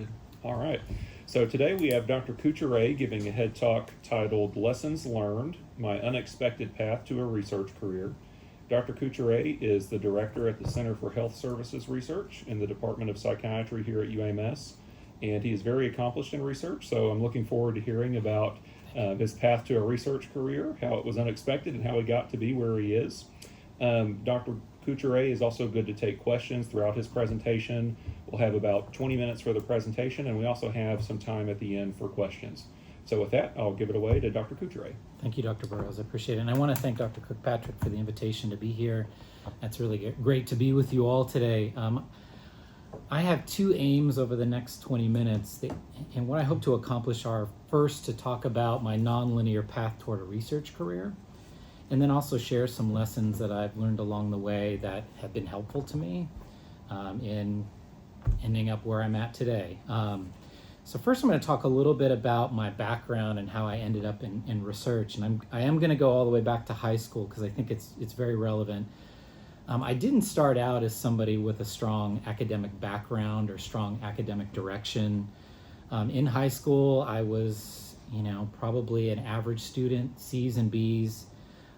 good. All right. So today we have Dr. Cucciare giving a head talk titled Lessons Learned, My Unexpected Path to a Research Career. Dr. Cucciare is the director at the Center for Health Services Research in the Department of Psychiatry here at UAMS, and he is very accomplished in research, so I'm looking forward to hearing about his path to a research career, how it was unexpected, and how he got to be where he is. Dr. Cucciare is also good to take questions throughout his presentation. We'll have about 20 minutes for the presentation, and we also have some time at the end for questions. So with that, I'll give it away to Dr. Cucciare. Thank you, Dr. Burrows. I appreciate it. And I want to thank Dr. Kirkpatrick for the invitation to be here. It's really great to be with you all today. I have two aims over the next 20 minutes, and what I hope to accomplish are first to talk about my nonlinear path toward a research career, and then also share some lessons that I've learned along the way that have been helpful to me in ending up where I'm at today. So first I'm going to talk a little bit about my background and how I ended up in research. And I am going to go all the way back to high school because I think it's very relevant. I didn't start out as somebody with a strong academic background or strong academic direction. In high school, I was, probably an average student, C's and B's.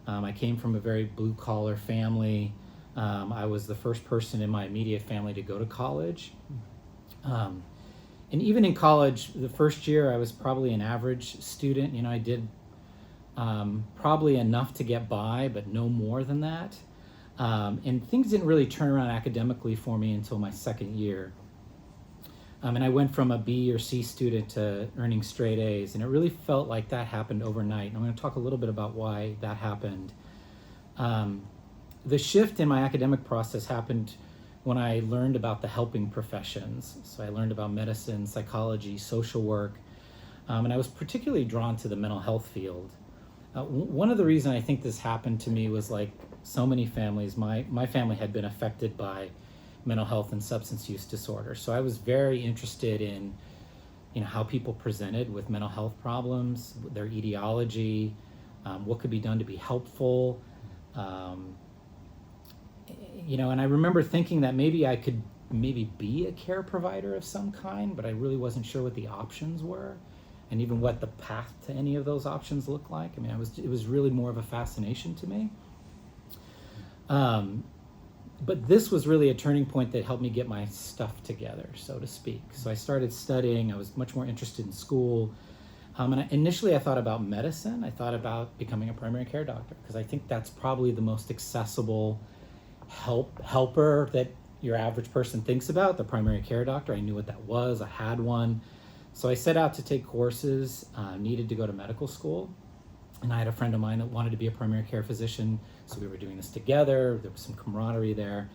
I came from a very blue-collar family. I was the first person in my immediate family to go to college. And even in college, the first year, I was probably an average student. I did probably enough to get by, but no more than that. And things didn't really turn around academically for me until my second year. And I went from a B or C student to earning straight A's, and it really felt like that happened overnight. And I'm going to talk a little bit about why that happened. The shift in my academic process happened when I learned about the helping professions. So I learned about medicine, psychology, social work, and I was particularly drawn to the mental health field. One of the reasons I think this happened to me was like so many families, my family had been affected by mental health and substance use disorder. So I was very interested in, how people presented with mental health problems, their etiology, what could be done to be helpful. And I remember thinking that maybe I could be a care provider of some kind, but I really wasn't sure what the options were and even what the path to any of those options looked like. It was really more of a fascination to me. But this was really a turning point that helped me get my stuff together, so to speak. So I started studying. I was much more interested in school. And initially I thought about medicine. I thought about becoming a primary care doctor because I think that's probably the most accessible helper that your average person thinks about, the primary care doctor. I knew what that was. I had one. So I set out to take courses, needed to go to medical school. And I had a friend of mine that wanted to be a primary care physician. So we were doing this together. There was some camaraderie there.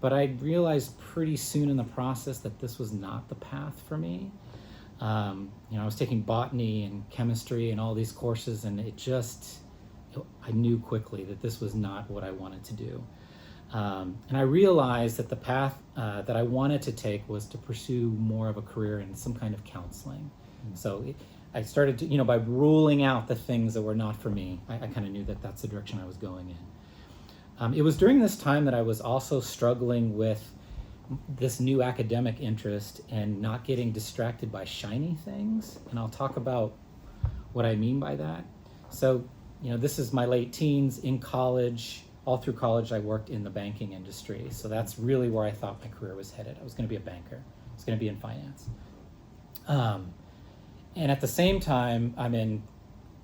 But I realized pretty soon in the process that this was not the path for me. I was taking botany and chemistry and all these courses, and I knew quickly that this was not what I wanted to do. And I realized that the path that I wanted to take was to pursue more of a career in some kind of counseling. So I started to, by ruling out the things that were not for me, I kind of knew that that's the direction I was going in. It was during this time that I was also struggling with this new academic interest and not getting distracted by shiny things. And I'll talk about what I mean by that. So, this is my late teens in college. All through college, I worked in the banking industry. So that's really where I thought my career was headed. I was going to be a banker. I was going to be in finance. And at the same time, I'm in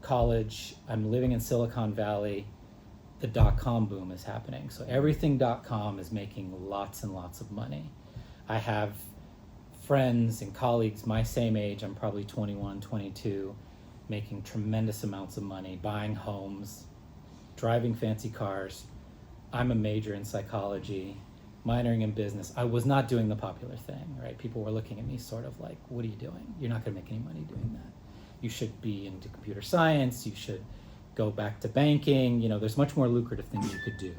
college. I'm living in Silicon Valley. The dot-com boom is happening. So everything .com is making lots and lots of money. I have friends and colleagues my same age. I'm probably 21, 22, making tremendous amounts of money, buying homes, driving fancy cars. I'm a major in psychology, minoring in business. I was not doing the popular thing, right? People were looking at me sort of like, what are you doing? You're not going to make any money doing that. You should be into computer science. You should go back to banking. There's much more lucrative things you could do.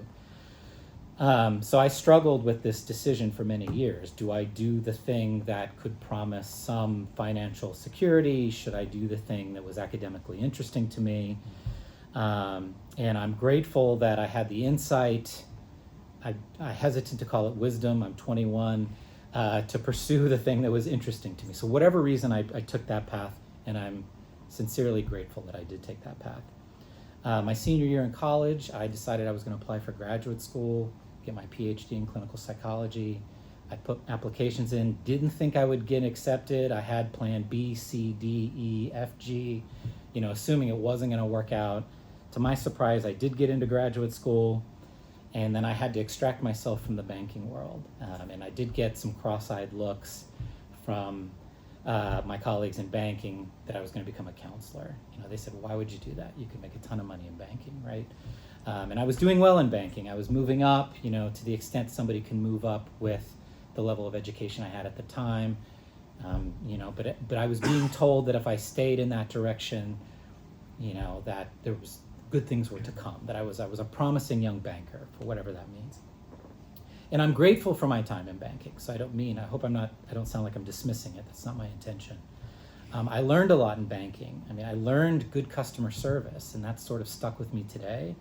So I struggled with this decision for many years. Do I do the thing that could promise some financial security? Should I do the thing that was academically interesting to me? And I'm grateful that I had the insight. I hesitate to call it wisdom. I'm 21. to pursue the thing that was interesting to me. So whatever reason, I took that path, and I'm sincerely grateful that I did take that path. My senior year in college, I decided I was going to apply for graduate school, get my Ph.D. in clinical psychology. I put applications in, didn't think I would get accepted. I had plan B, C, D, E, F, G, assuming it wasn't going to work out. To my surprise, I did get into graduate school, and then I had to extract myself from the banking world. And I did get some cross-eyed looks from my colleagues in banking that I was going to become a counselor. They said, why would you do that? You could make a ton of money in banking, right? And I was doing well in banking. I was moving up, to the extent somebody can move up with the level of education I had at the time. But I was being told that if I stayed in that direction, that there was good things were to come, that I was a promising young banker, for whatever that means. And I'm grateful for my time in banking. So I don't sound like I'm dismissing it. That's not my intention. I learned a lot in banking. I learned good customer service, and that's sort of stuck with me today.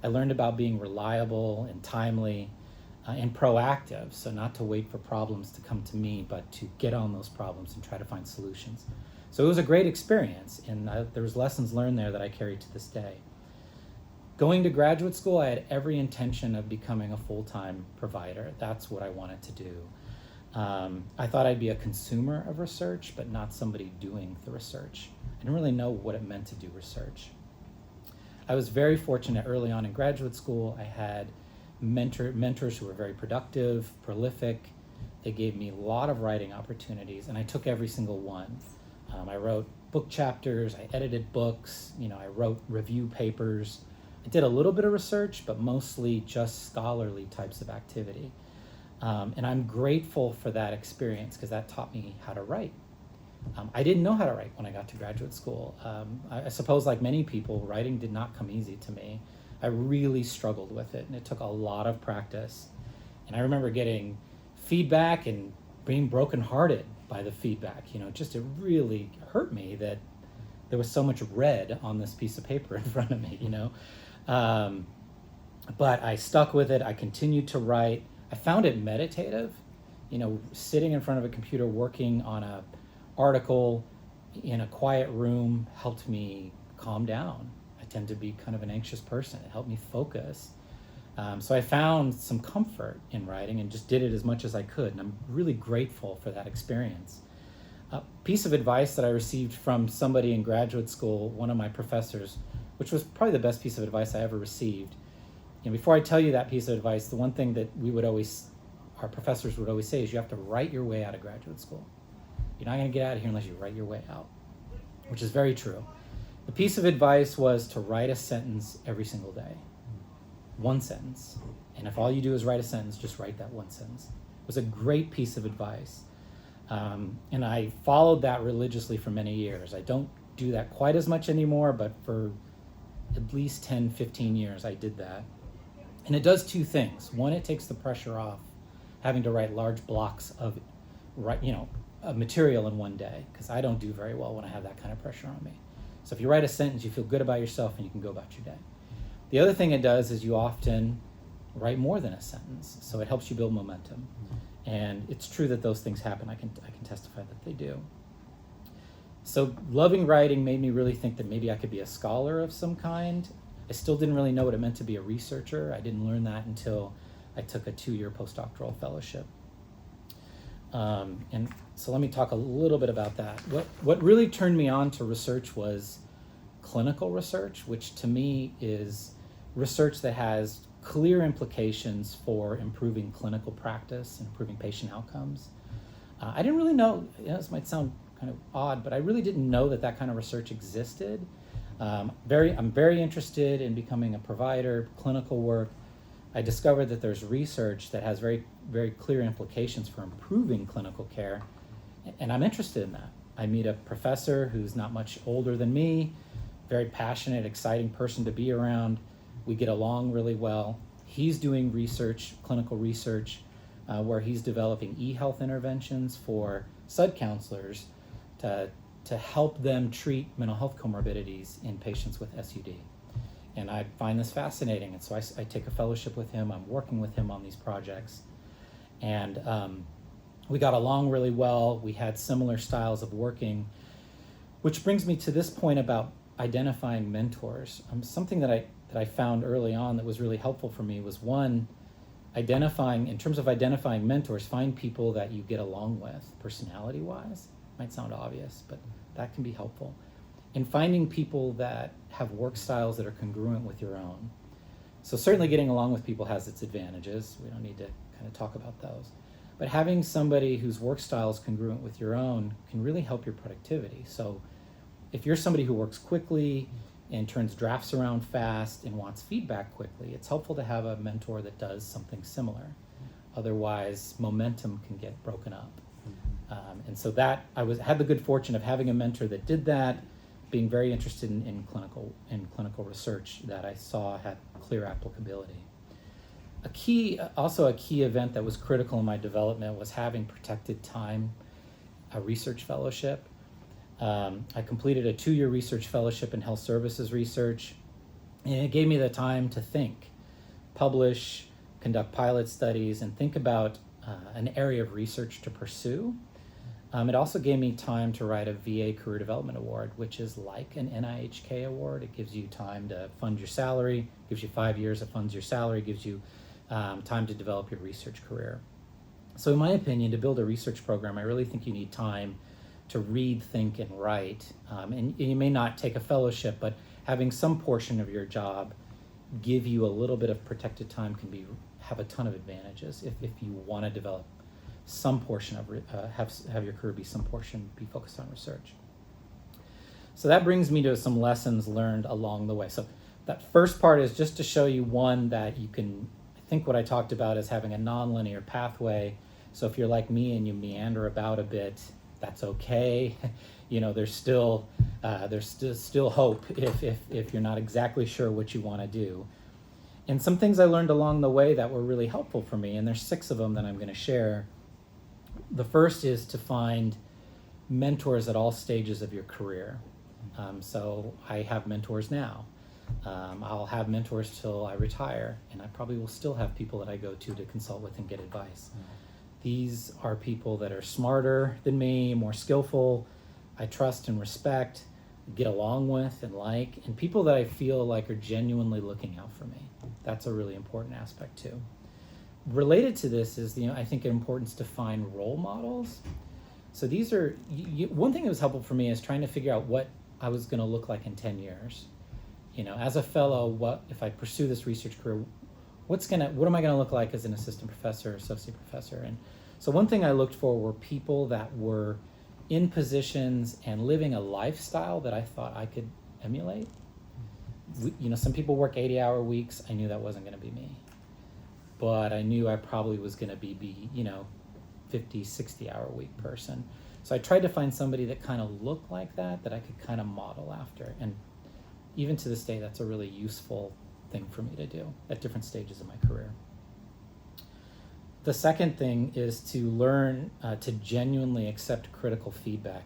I learned about being reliable and timely and proactive. So not to wait for problems to come to me, but to get on those problems and try to find solutions. So it was a great experience, and there was lessons learned there that I carry to this day. Going to graduate school, I had every intention of becoming a full-time provider. That's what I wanted to do. I thought I'd be a consumer of research, but not somebody doing the research. I didn't really know what it meant to do research. I was very fortunate early on in graduate school. I had mentors who were very productive, prolific. They gave me a lot of writing opportunities, and I took every single one. I wrote book chapters, I edited books, I wrote review papers. I did a little bit of research, but mostly just scholarly types of activity. And I'm grateful for that experience because that taught me how to write. I didn't know how to write when I got to graduate school. I suppose like many people, writing did not come easy to me. I really struggled with it, and it took a lot of practice. And I remember getting feedback and being brokenhearted by the feedback. It really hurt me that there was so much red on this piece of paper in front of me, But I stuck with it. I continued to write. I found it meditative, sitting in front of a computer working on an article in a quiet room helped me calm down. I tend to be kind of an anxious person. It helped me focus. So I found some comfort in writing and just did it as much as I could. And I'm really grateful for that experience. A piece of advice that I received from somebody in graduate school, one of my professors, which was probably the best piece of advice I ever received. Before I tell you that piece of advice, the one thing that our professors would always say is you have to write your way out of graduate school. You're not going to get out of here unless you write your way out, which is very true. The piece of advice was to write a sentence every single day. One sentence. And if all you do is write a sentence, just write that one sentence. It was a great piece of advice. And I followed that religiously for many years. I don't do that quite as much anymore, but for at least 10, 15 years I did that. And it does two things. One, it takes the pressure off having to write large blocks of material in one day, because I don't do very well when I have that kind of pressure on me. So if you write a sentence, you feel good about yourself and you can go about your day. The other thing it does is you often write more than a sentence, so it helps you build momentum. And it's true that those things happen. I can testify that they do. So loving writing made me really think that maybe I could be a scholar of some kind. I still didn't really know what it meant to be a researcher. I didn't learn that until I took a 2-year postdoctoral fellowship. And so let me talk a little bit about that. What really turned me on to research was clinical research, which to me is research that has clear implications for improving clinical practice, improving patient outcomes. I didn't really know, this might sound kind of odd, but I really didn't know that kind of research existed. I'm very interested in becoming a provider, clinical work. I discovered that there's research that has very, very clear implications for improving clinical care, and I'm interested in that. I meet a professor who's not much older than me, very passionate, exciting person to be around. We get along really well. He's doing research, clinical research, where he's developing e-health interventions for SUD counselors to help them treat mental health comorbidities in patients with SUD. And I find this fascinating, and so I take a fellowship with him. I'm working with him on these projects. And We got along really well. We had similar styles of working, which brings me to this point about identifying mentors. Something that I found early on that was really helpful for me was, one, in terms of identifying mentors, find people that you get along with personality-wise. Might sound obvious, but that can be helpful. And finding people that have work styles that are congruent with your own. So certainly getting along with people has its advantages. We don't need to kind of talk about those. But having somebody whose work style is congruent with your own can really help your productivity. So if you're somebody who works quickly and turns drafts around fast and wants feedback quickly, it's helpful to have a mentor that does something similar. Otherwise, momentum can get broken up. And so that had the good fortune of having a mentor that did that, being very interested in clinical research that I saw had clear applicability. A key event that was critical in my development was having protected time, a research fellowship. I completed a 2-year research fellowship in health services research, and it gave me the time to think, publish, conduct pilot studies, and think about an area of research to pursue. It also gave me time to write a VA Career Development Award, which is like an NIHK award. It gives you time to fund your salary, gives you 5 years, it funds your salary, gives you time to develop your research career. So in my opinion, to build a research program, I really think you need time to read, think, and write. And you may not take a fellowship, but having some portion of your job give you a little bit of protected time can have a ton of advantages if you want to develop some portion of have your career be focused on research. So that brings me to some lessons learned along the way. So that first part is just to show you, one, that you can, I think what I talked about is having a nonlinear pathway. So if you're like me and you meander about a bit, that's okay. There's still hope if you're not exactly sure what you want to do. And some things I learned along the way that were really helpful for me, and there's 6 of them that I'm going to share. The first is to find mentors at all stages of your career. So I have mentors now. I'll have mentors till I retire, and I probably will still have people that I go to consult with and get advice. These are people that are smarter than me, more skillful, I trust and respect, get along with and like, and people that I feel like are genuinely looking out for me. That's a really important aspect too. Related to this is, I think, importance to find role models. So these are, one thing that was helpful for me is trying to figure out what I was going to look like in 10 years. As a fellow, what if I pursue this research career, what am I going to look like as an assistant professor or associate professor? And so one thing I looked for were people that were in positions and living a lifestyle that I thought I could emulate. Some people work 80-hour weeks. I knew that wasn't going to be me. But I knew I probably was going to be 50, 60-hour week person. So I tried to find somebody that kind of looked like that I could kind of model after. And even to this day, that's a really useful thing for me to do at different stages of my career. The second thing is to learn to genuinely accept critical feedback.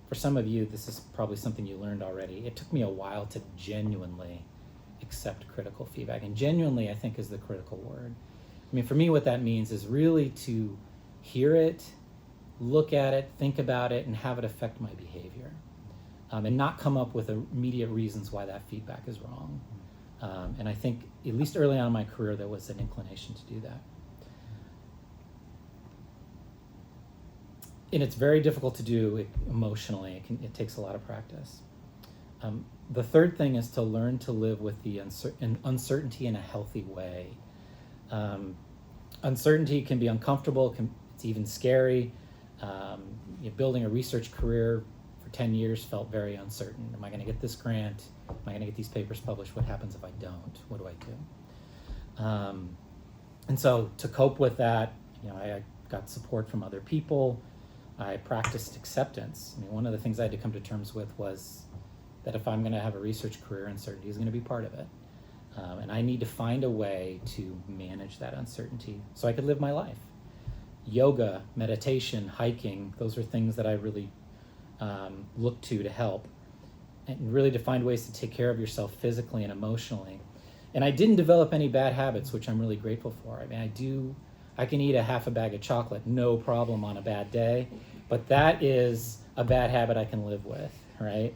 For some of you, this is probably something you learned already. It took me a while to genuinely accept critical feedback. And genuinely, I think, is the critical word. For me, what that means is really to hear it, look at it, think about it, and have it affect my behavior. And not come up with immediate reasons why that feedback is wrong. And I think, at least early on in my career, there was an inclination to do that. And it's very difficult to do emotionally. It takes a lot of practice. The third thing is to learn to live with the uncertainty in a healthy way. Uncertainty can be uncomfortable. It's even scary. Building a research career for 10 years felt very uncertain. Am I going to get this grant? Am I going to get these papers published? What happens if I don't? What do I do? And so to cope with that, I got support from other people. I practiced acceptance. One of the things I had to come to terms with was that if I'm going to have a research career, uncertainty is going to be part of it. And I need to find a way to manage that uncertainty so I could live my life. Yoga, meditation, hiking, those are things that I really look to help. And really to find ways to take care of yourself physically and emotionally. And I didn't develop any bad habits, which I'm really grateful for. I can eat a half a bag of chocolate, no problem on a bad day, but that is a bad habit I can live with, right?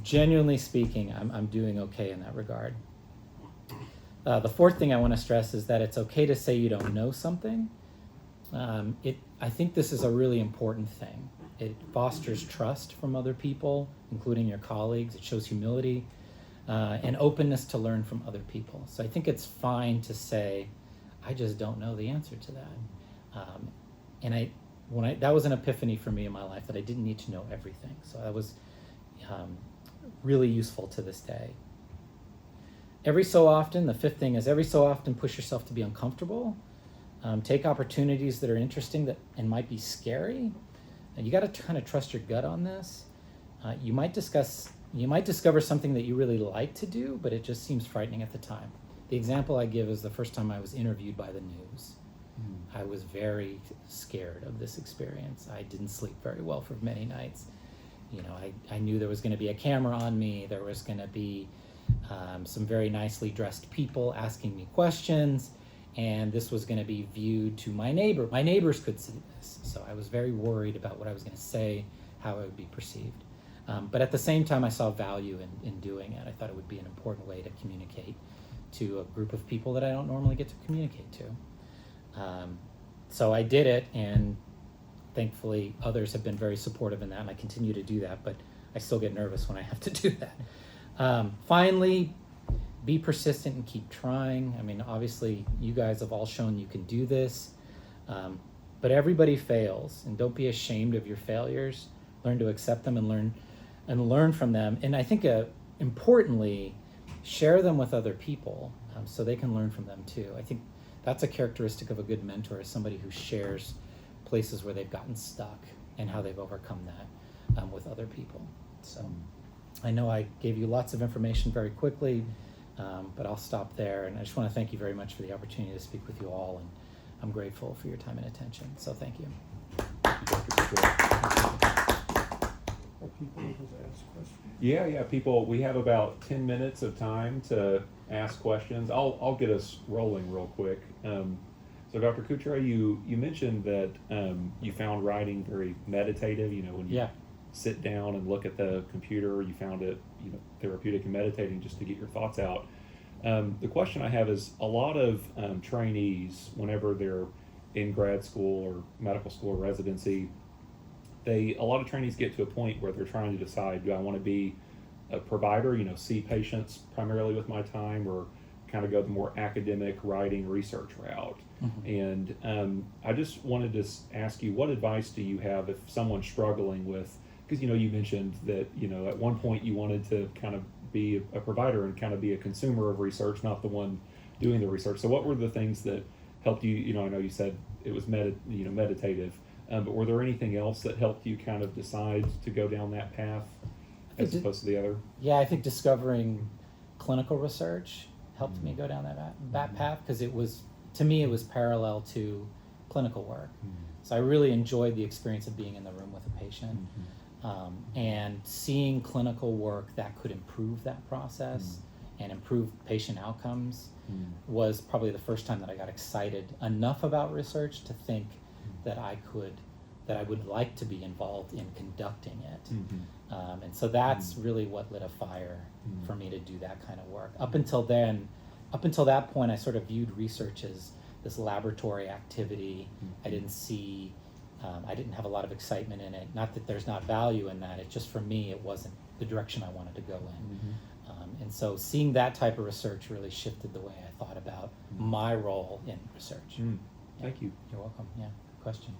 Genuinely speaking, I'm doing okay in that regard. The fourth thing I want to stress is that it's okay to say you don't know something. I think this is a really important thing. It fosters trust from other people, including your colleagues. It shows humility and openness to learn from other people. So I think it's fine to say, I just don't know the answer to that. That was an epiphany for me in my life, that I didn't need to know everything. So that was really useful to this day. Every so often, the fifth thing is every so often push yourself to be uncomfortable. Take opportunities that are interesting and might be scary. You got to kind of trust your gut on this. You might discover something that you really like to do, but it just seems frightening at the time. The example I give is the first time I was interviewed by the news. I was very scared of this experience. I didn't sleep very well for many nights. I knew there was going to be a camera on me. There was going to be some very nicely dressed people asking me questions, and this was going to be viewed to my neighbor. My neighbors could see this, so I was very worried about what I was going to say, how it would be perceived. But at the same time, I saw value in doing it. I thought it would be an important way to communicate to a group of people that I don't normally get to communicate to. So I did it, and thankfully others have been very supportive in that, and I continue to do that, but I still get nervous when I have to do that. Finally, be persistent and keep trying. I mean, obviously you guys have all shown you can do this, but everybody fails, and don't be ashamed of your failures. Learn to accept them and learn from them. And I think importantly, share them with other people so they can learn from them too. I think that's a characteristic of a good mentor, is somebody who shares places where they've gotten stuck and how they've overcome that with other people. So I know I gave you lots of information very quickly, but I'll stop there. And I just want to thank you very much for the opportunity to speak with you all, and I'm grateful for your time and attention. So thank you. Are people able to ask questions? Yeah, people, we have about 10 minutes of time to ask questions. I'll get us rolling real quick. So Dr. Cucciare, you mentioned that you found writing very meditative, when you sit down and look at the computer, you found it therapeutic and meditating just to get your thoughts out. The question I have is, a lot of trainees, whenever they're in grad school or medical school or residency, a lot of trainees get to a point where they're trying to decide, do I want to be a provider, see patients primarily with my time, or kind of go the more academic writing research route? And I just wanted to ask you, what advice do you have if someone's struggling with, because you mentioned that at one point you wanted to kind of be a provider and kind of be a consumer of research, not the one doing the research. So what were the things that helped you? I know you said it was meditative, but were there anything else that helped you kind of decide to go down that path as opposed to the other? Yeah, I think discovering clinical research helped me go down that path, because to me it was parallel to clinical work. So I really enjoyed the experience of being in the room with a patient, and seeing clinical work that could improve that process and improve patient outcomes was probably the first time that I got excited enough about research to think that I would like to be involved in conducting it. And so that's really what lit a fire for me to do that kind of work. Up until that point, I sort of viewed research as this laboratory activity. I didn't have a lot of excitement in it. Not that there's not value in that, it just, for me, it wasn't the direction I wanted to go in. And so seeing that type of research really shifted the way I thought about my role in research. Thank you. You're welcome. Yeah, good question.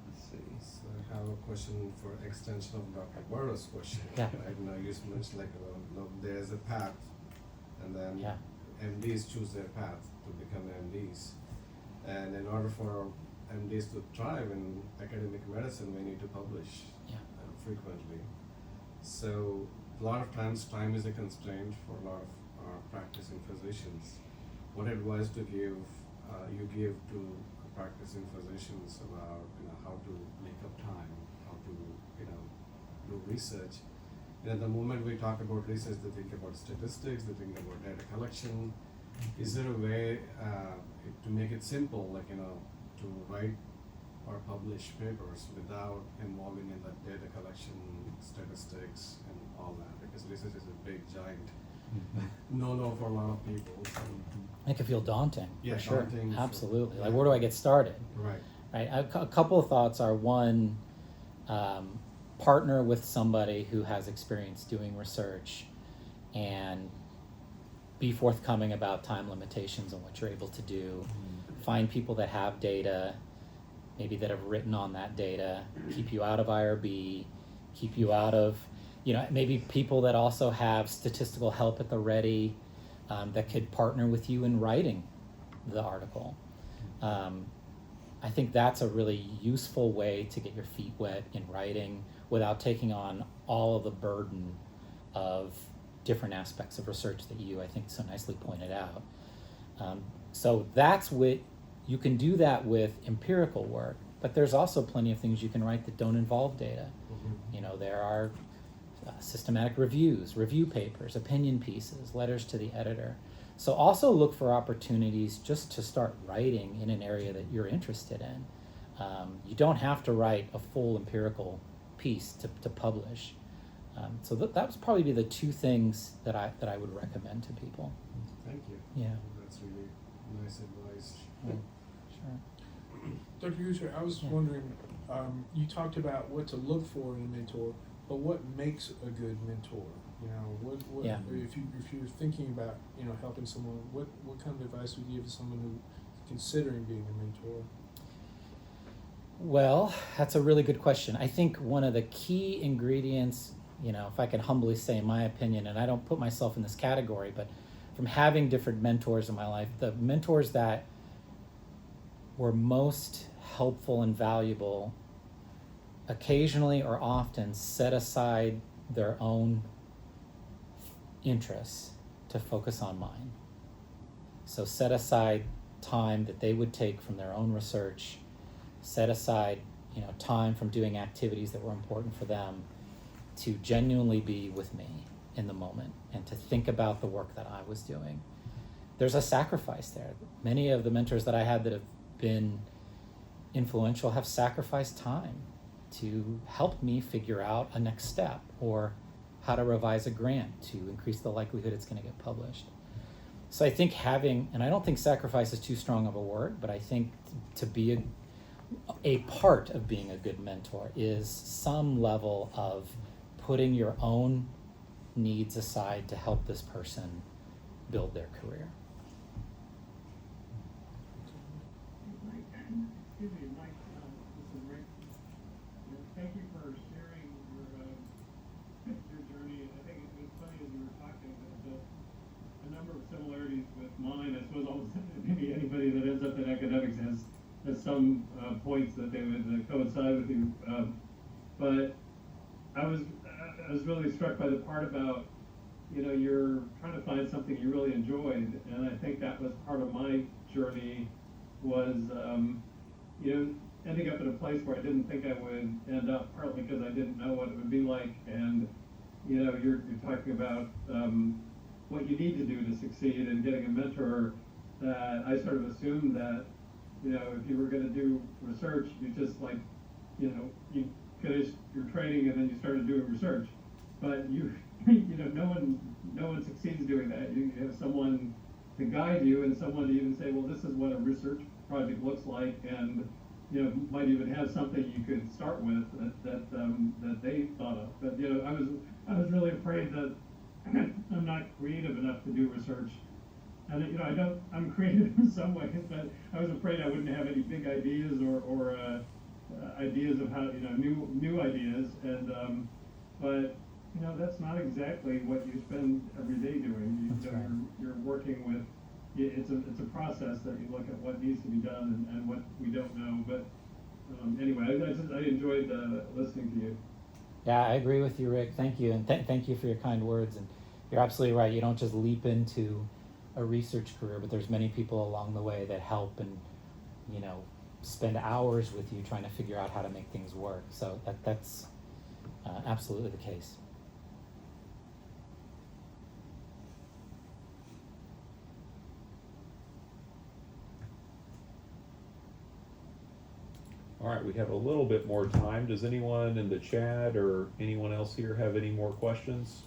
Let's see. So I have a question for extension of Dr. Burrow's question. Yeah. Right now, you mentioned there's a path, and then MDs choose their path to become MDs. And in order for MDs to thrive in academic medicine, we need to publish frequently. So a lot of times time is a constraint for a lot of practicing physicians. What advice to you give to practicing physicians about how to make up time, how to do research? The moment we talk about research, they think about statistics, they think about data collection, Is there a way to make it simple, like, to write or publish papers without involving in the data collection, statistics, and all that? Because research is a big, giant no for a lot of people. So. It can feel daunting, Yeah, for sure. daunting for- Absolutely. Like, where do I get started? Right. Right. A couple of thoughts are, one, partner with somebody who has experience doing research and be forthcoming about time limitations and what you're able to do. Find people that have data, maybe that have written on that data, keep you out of IRB, keep you out of, maybe people that also have statistical help at the ready, that could partner with you in writing the article. I think that's a really useful way to get your feet wet in writing without taking on all of the burden of different aspects of research that you, I think, so nicely pointed out. So that's what you can do that with empirical work, but there's also plenty of things you can write that don't involve data. There are systematic reviews, review papers, opinion pieces, letters to the editor. So also look for opportunities just to start writing in an area that you're interested in. You don't have to write a full empirical piece to publish. So that would probably be the two things that I would recommend to people. Thank you. Yeah. That's really nice advice. Sure. Dr. Cucciare, I was Yeah. wondering, you talked about what to look for in a mentor, but what makes a good mentor? What Yeah. if you're thinking about helping someone, what kind of advice would you give to someone who's considering being a mentor? Well, that's a really good question. I think one of the key ingredients, if I can humbly say in my opinion, and I don't put myself in this category, but from having different mentors in my life, the mentors that were most helpful and valuable occasionally or often set aside their own interests to focus on mine. So set aside time that they would take from their own research, set aside time from doing activities that were important for them to genuinely be with me in the moment and to think about the work that I was doing. There's a sacrifice there. Many of the mentors that I had that have been influential have sacrificed time to help me figure out a next step or how to revise a grant to increase the likelihood it's going to get published. So I think and I don't think sacrifice is too strong of a word, but I think to be a part of being a good mentor is some level of putting your own needs aside to help this person build their career. Excuse me, Mike, this is Rick. Thank you for sharing your journey. I think it was funny as you were talking about a number of similarities with mine. I suppose almost maybe anybody that ends up in academics has some points that they would coincide with you. But I was really struck by the part about you're trying to find something you really enjoyed, and I think that was part of my journey was ending up in a place where I didn't think I would end up, partly because I didn't know what it would be like, and you're talking about what you need to do to succeed and getting a mentor. That I sort of assumed that if you were going to do research, you just you finished your training and then you started doing research, but no one succeeds doing that. You have someone to guide you and someone to even say, well, this is what a research project looks like, and might even have something you could start with that they thought of. But I was really afraid that I'm not creative enough to do research, and I'm creative in some ways, but I was afraid I wouldn't have any big ideas or ideas of how new ideas, and but that's not exactly what you spend every day doing. You're working with. It's a process that you look at what needs to be done and what we don't know. But anyway, I enjoyed listening to you. Yeah, I agree with you, Rick. Thank you, and thank you for your kind words. And you're absolutely right. You don't just leap into a research career, but there's many people along the way that help and spend hours with you trying to figure out how to make things work. So that's absolutely the case. All right, we have a little bit more time. Does anyone in the chat or anyone else here have any more questions?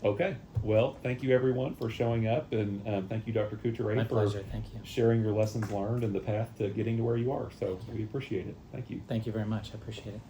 Okay, well, thank you everyone for showing up, and thank you, Dr. Cucciare, My for pleasure. Thank you. sharing your lessons learned and the path to getting to where you are. So we appreciate it. Thank you. Thank you very much. I appreciate it.